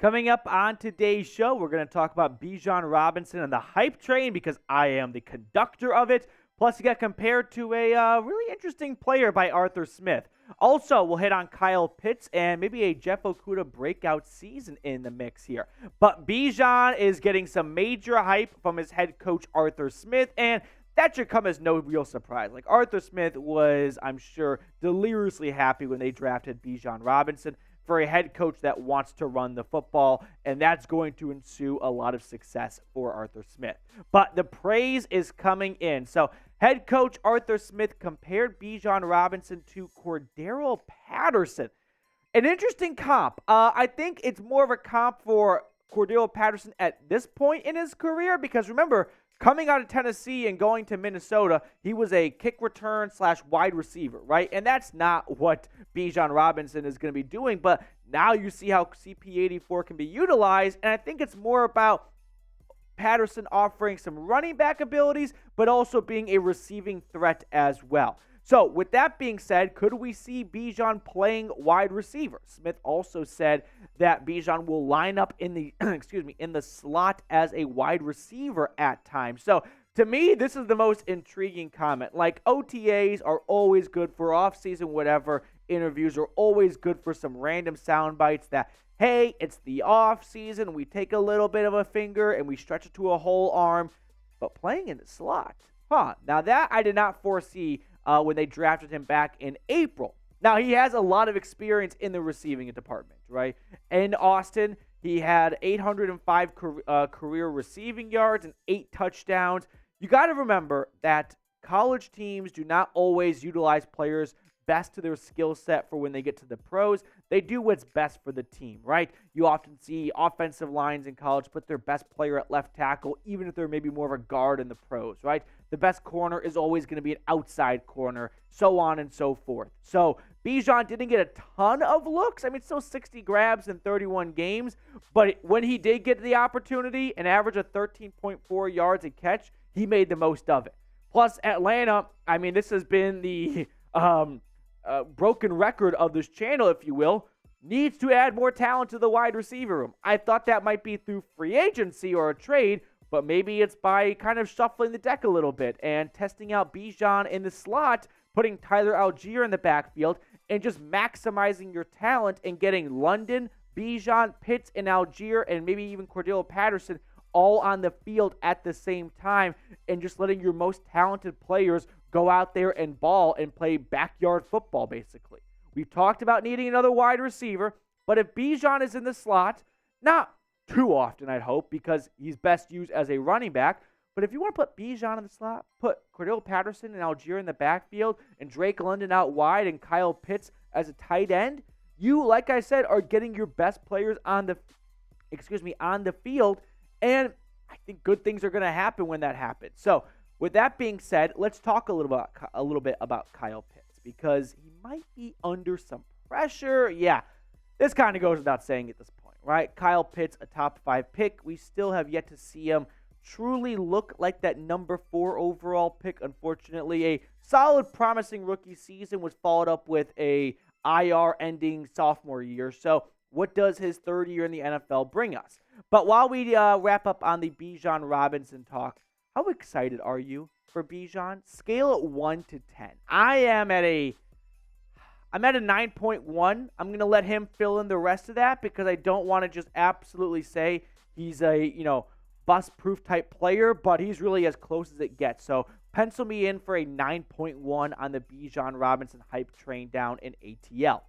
Coming up on today's show, we're going to talk about Bijan Robinson and the hype train because I am the conductor of it. Plus, he got compared to a really interesting player by Arthur Smith. Also, we'll hit on Kyle Pitts and maybe a Jeff Okudah breakout season in the mix here. But Bijan is getting some major hype from his head coach, Arthur Smith, and that should come as no real surprise. Like, Arthur Smith was, I'm sure, deliriously happy when they drafted Bijan Robinson for a head coach that wants to run the football, and that's going to ensue a lot of success for Arthur Smith. But the praise is coming in. So head coach Arthur Smith compared Bijan Robinson to Cordarrelle Patterson. An interesting comp. I think it's more of a comp for Cordarrelle Patterson at this point in his career because, remember, coming out of Tennessee and going to Minnesota, he was a kick return / wide receiver, right? And that's not what Bijan Robinson is going to be doing. But now you see how CP84 can be utilized. And I think it's more about Patterson offering some running back abilities, but also being a receiving threat as well. So with that being said, could we see Bijan playing wide receiver? Smith also said that Bijan will line up in the in the slot as a wide receiver at times. So to me, this is the most intriguing comment. Like, OTAs are always good for offseason, whatever. Interviews are always good for some random sound bites that, hey, it's the offseason. We take a little bit of a finger and we stretch it to a whole arm. But playing in the slot, now that I did not foresee when they drafted him back in April. Now, he has a lot of experience in the receiving department, right? In Austin, he had 805 career receiving yards and 8 touchdowns. You got to remember that college teams do not always utilize players best to their skill set for when they get to the pros. They do what's best for the team, right? You often see offensive lines in college put their best player at left tackle, even if they're maybe more of a guard in the pros, right? The best corner is always going to be an outside corner, so on and so forth. So Bijan didn't get a ton of looks. I mean, still 60 grabs in 31 games, but when he did get the opportunity, an average of 13.4 yards a catch, he made the most of it. Plus, Atlanta, I mean, this has been the broken record of this channel, if you will, needs to add more talent to the wide receiver room. I thought that might be through free agency or a trade, but maybe it's by kind of shuffling the deck a little bit and testing out Bijan in the slot, putting Tyler Algier in the backfield, and just maximizing your talent and getting London, Bijan, Pitts, and Algier, and maybe even Cordarrelle Patterson all on the field at the same time, and just letting your most talented players go out there and ball and play backyard football, basically. We've talked about needing another wide receiver, but if Bijan is in the slot, not too often, I'd hope, because he's best used as a running back, but if you want to put Bijan in the slot, put Cordarrelle Patterson and Algier in the backfield, and Drake London out wide, and Kyle Pitts as a tight end, you, like I said, are getting your best players on the field, and I think good things are going to happen when that happens. So, with that being said, let's talk a little bit about Kyle Pitts because he might be under some pressure. Yeah, this kind of goes without saying at this point, right? Kyle Pitts, a top 5 pick. We still have yet to see him truly look like that number 4 overall pick. Unfortunately, a solid, promising rookie season was followed up with a IR-ending sophomore year. So, what does his third year in the NFL bring us? But while we wrap up on the Bijan Robinson talk, how excited are you for Bijan? Scale it 1 to 10. I'm at a 9.1. I'm going to let him fill in the rest of that because I don't want to just absolutely say he's a, bust-proof type player, but he's really as close as it gets. So pencil me in for a 9.1 on the Bijan Robinson hype train down in ATL.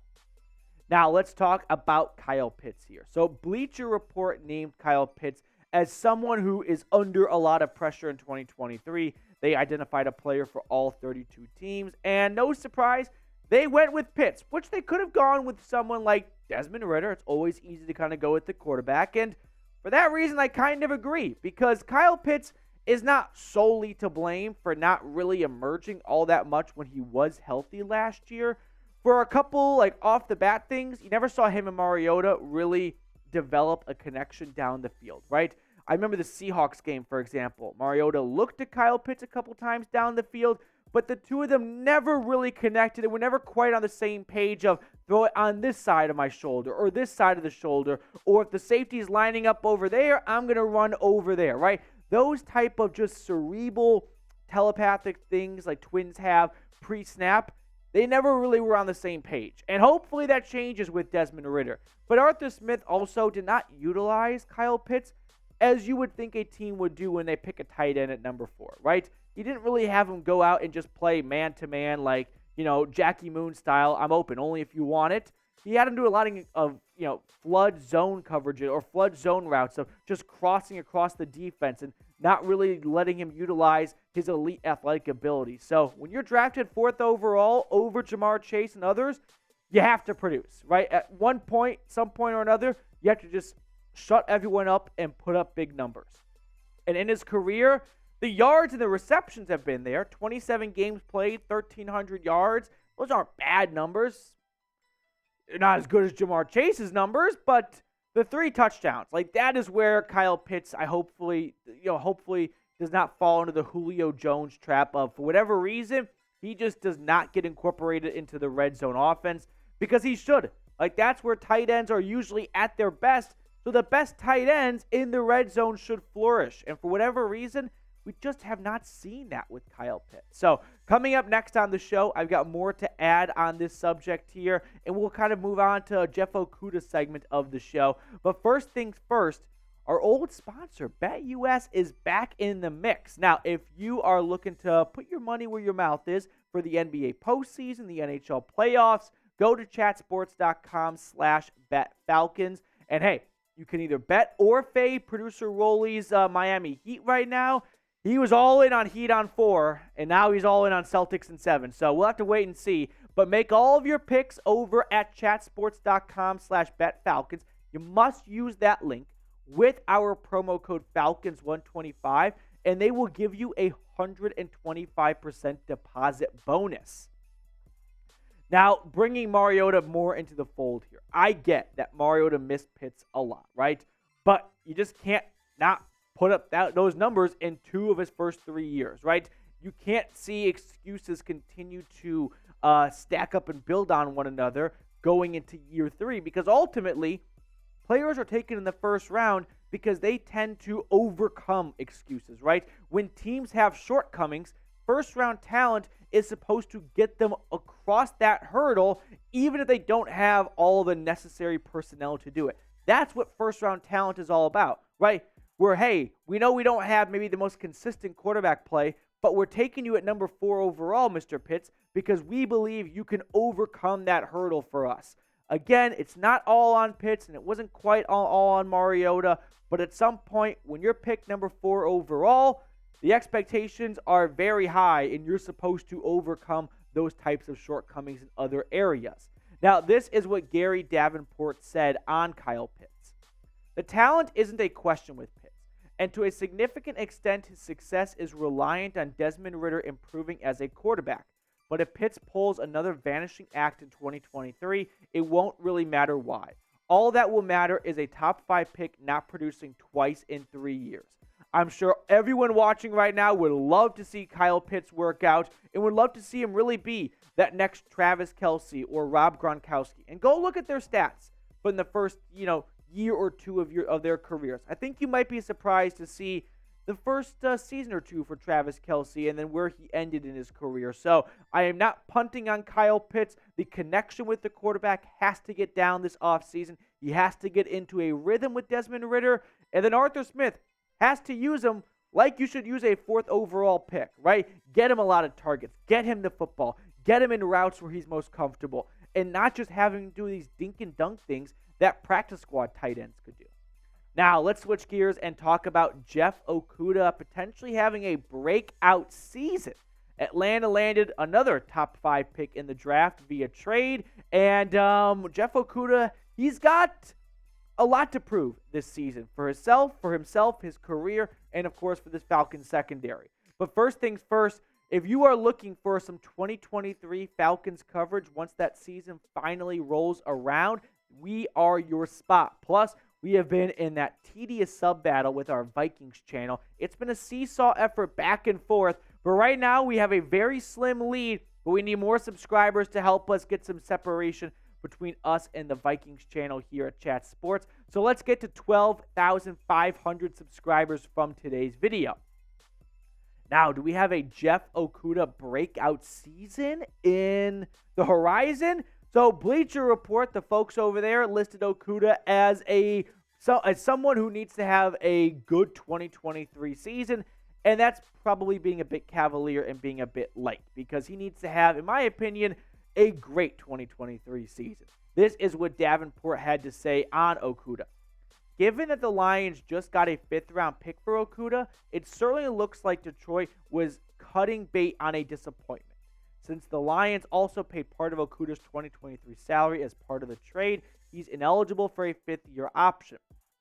Now let's talk about Kyle Pitts here. So Bleacher Report named Kyle Pitts as someone who is under a lot of pressure in 2023. They identified a player for all 32 teams, and no surprise, they went with Pitts, which they could have gone with someone like Desmond Ridder. It's always easy to kind of go with the quarterback, and for that reason, I kind of agree, because Kyle Pitts is not solely to blame for not really emerging all that much when he was healthy last year. For a couple, off-the-bat things, you never saw him and Mariota really develop a connection down the field, right? I remember the Seahawks game, for example. Mariota looked at Kyle Pitts a couple times down the field, but the two of them never really connected and were never quite on the same page of throw it on this side of my shoulder or this side of the shoulder. Or if the safety is lining up over there, I'm going to run over there, right? Those type of just cerebral telepathic things like twins have pre-snap, they never really were on the same page. And hopefully that changes with Desmond Ridder. But Arthur Smith also did not utilize Kyle Pitts as you would think a team would do when they pick a tight end at number 4, right? He didn't really have him go out and just play man-to-man like, Jackie Moon style, I'm open only if you want it. He had him do a lot of flood zone coverage or flood zone routes of just crossing across the defense and not really letting him utilize his elite athletic ability. So when you're drafted 4th overall over Jamar Chase and others, you have to produce, right? At one point, some point or another, you have to just shut everyone up and put up big numbers. And in his career, the yards and the receptions have been there. 27 games played, 1,300 yards. Those aren't bad numbers. They're not as good as Jamar Chase's numbers, but the 3 touchdowns, like that is where Kyle Pitts, hopefully does not fall into the Julio Jones trap of, for whatever reason, he just does not get incorporated into the red zone offense because he should. Like that's where tight ends are usually at their best. So the best tight ends in the red zone should flourish. And for whatever reason, we just have not seen that with Kyle Pitts. So coming up next on the show, I've got more to add on this subject here, and we'll kind of move on to Jeff Okudah segment of the show. But first things first, our old sponsor, BetUS, is back in the mix. Now, if you are looking to put your money where your mouth is for the NBA postseason, the NHL playoffs, go to chatsports.com/betfalcons. And hey, you can either bet or fade producer Rolly's Miami Heat right now. He was all in on Heat on 4, and now he's all in on Celtics in 7. So we'll have to wait and see. But make all of your picks over at chatsports.com/betfalcons. You must use that link with our promo code Falcons125, and they will give you a 125% deposit bonus. Now, bringing Mariota more into the fold here. I get that Mariota missed Pitts a lot, right? But you just can't not put up those numbers in 2 of his first 3 years, right? You can't see excuses continue to stack up and build on one another going into year 3 because ultimately players are taken in the first round because they tend to overcome excuses, right? When teams have shortcomings, first-round talent is supposed to get them across that hurdle even if they don't have all the necessary personnel to do it. That's what first-round talent is all about, right? Where, hey, we know we don't have maybe the most consistent quarterback play, but we're taking you at number 4 overall, Mr. Pitts, because we believe you can overcome that hurdle for us. Again, it's not all on Pitts, and it wasn't quite all on Mariota, but at some point, when you're picked number 4 overall, the expectations are very high, and you're supposed to overcome those types of shortcomings in other areas. Now, this is what Gary Davenport said on Kyle Pitts. The talent isn't a question with Pitts, and to a significant extent, his success is reliant on Desmond Ridder improving as a quarterback. But if Pitts pulls another vanishing act in 2023, it won't really matter why. All that will matter is a top 5 pick not producing twice in 3 years. I'm sure everyone watching right now would love to see Kyle Pitts work out and would love to see him really be that next Travis Kelce or Rob Gronkowski. And go look at their stats. But in the first, year or 2 of their careers, I think you might be surprised to see the first season or 2 for Travis Kelce and then where he ended in his career. So I am not punting on Kyle Pitts. The connection with the quarterback has to get down this offseason. He has to get into a rhythm with Desmond Ridder. And then Arthur Smith has to use him like you should use a 4th overall pick, right? Get him a lot of targets. Get him the football. Get him in routes where he's most comfortable. And not just having him do these dink and dunk things that practice squad tight ends could do. Now, let's switch gears and talk about Jeff Okudah potentially having a breakout season. Atlanta landed another top 5 pick in the draft via trade, and Jeff Okudah, he's got a lot to prove this season for himself, his career, and of course for this Falcons secondary. But first things first, if you are looking for some 2023 Falcons coverage once that season finally rolls around, we are your spot. Plus, we have been in that tedious sub battle with our Vikings channel. It's been a seesaw effort back and forth, but right now we have a very slim lead, but we need more subscribers to help us get some separation between us and the Vikings channel here at Chat Sports. So let's get to 12,500 subscribers from today's video. Now, do we have a Jeff Okudah breakout season in the horizon? So Bleacher Report, the folks over there, listed Okudah as someone who needs to have a good 2023 season, and that's probably being a bit cavalier and being a bit light, because he needs to have, in my opinion, a great 2023 season. This is what Davenport had to say on Okudah. Given that the Lions just got a 5th-round pick for Okudah, it certainly looks like Detroit was cutting bait on a disappointment. Since the Lions also paid part of Okudah's 2023 salary as part of the trade, he's ineligible for a 5th-year option.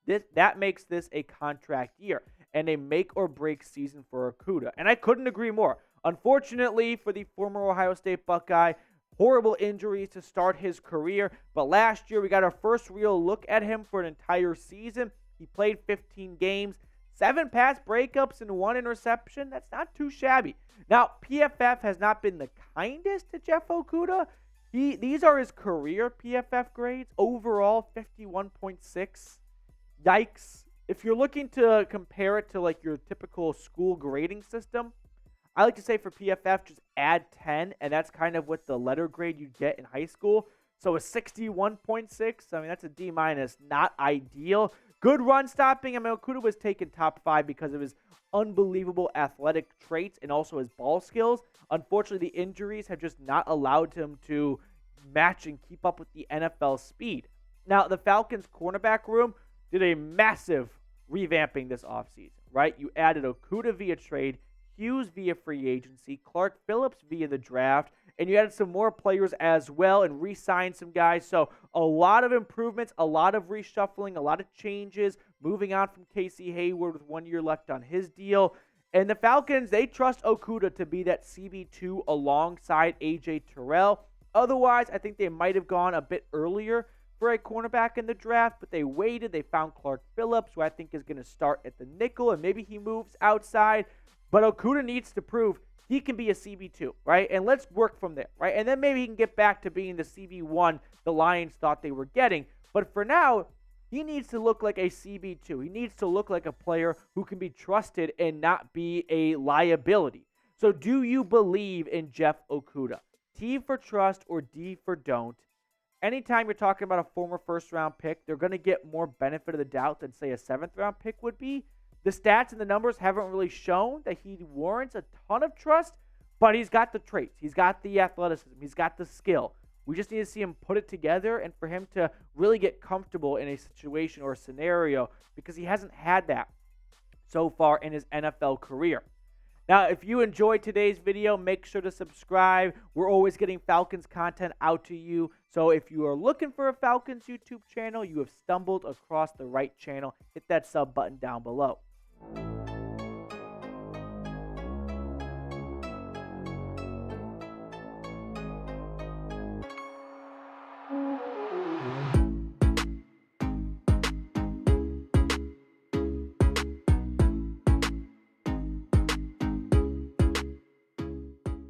That makes this a contract year and a make-or-break season for Okudah. And I couldn't agree more. Unfortunately for the former Ohio State Buckeye, horrible injuries to start his career, but last year we got our first real look at him for an entire season. He played 15 games, 7 pass breakups, and 1 interception. That's not too shabby. Now, PFF has not been the kindest to Jeff Okudah. These are his career PFF grades. Overall, 51.6. Yikes. If you're looking to compare it to like your typical school grading system, I like to say for PFF, just add 10, and that's kind of what the letter grade you get in high school. So a 61.6, I mean, that's a D-, not ideal. Good run stopping. I mean, Okudah was taken top 5 because of his unbelievable athletic traits and also his ball skills. Unfortunately, the injuries have just not allowed him to match and keep up with the NFL speed. Now, the Falcons cornerback room did a massive revamping this offseason, right? You added Okudah via trade, Hughes via free agency, Clark Phillips via the draft, and you added some more players as well and re-signed some guys. So a lot of improvements, a lot of reshuffling, a lot of changes, moving on from Casey Hayward with 1 year left on his deal. And the Falcons, they trust Okudah to be that CB2 alongside A.J. Terrell. Otherwise, I think they might have gone a bit earlier for a cornerback in the draft, but they waited. They found Clark Phillips, who I think is going to start at the nickel, and maybe he moves outside. But Okudah needs to prove he can be a CB2, right? And let's work from there, right? And then maybe he can get back to being the CB1 the Lions thought they were getting. But for now, he needs to look like a CB2. He needs to look like a player who can be trusted and not be a liability. So do you believe in Jeff Okudah? T for trust or D for don't? Anytime you're talking about a former first-round pick, they're going to get more benefit of the doubt than, say, a 7th-round pick would be. The stats and the numbers haven't really shown that he warrants a ton of trust, but he's got the traits. He's got the athleticism. He's got the skill. We just need to see him put it together and for him to really get comfortable in a situation or a scenario, because he hasn't had that so far in his NFL career. Now, if you enjoyed today's video, make sure to subscribe. We're always getting Falcons content out to you. So if you are looking for a Falcons YouTube channel, you have stumbled across the right channel. Hit that sub button down below.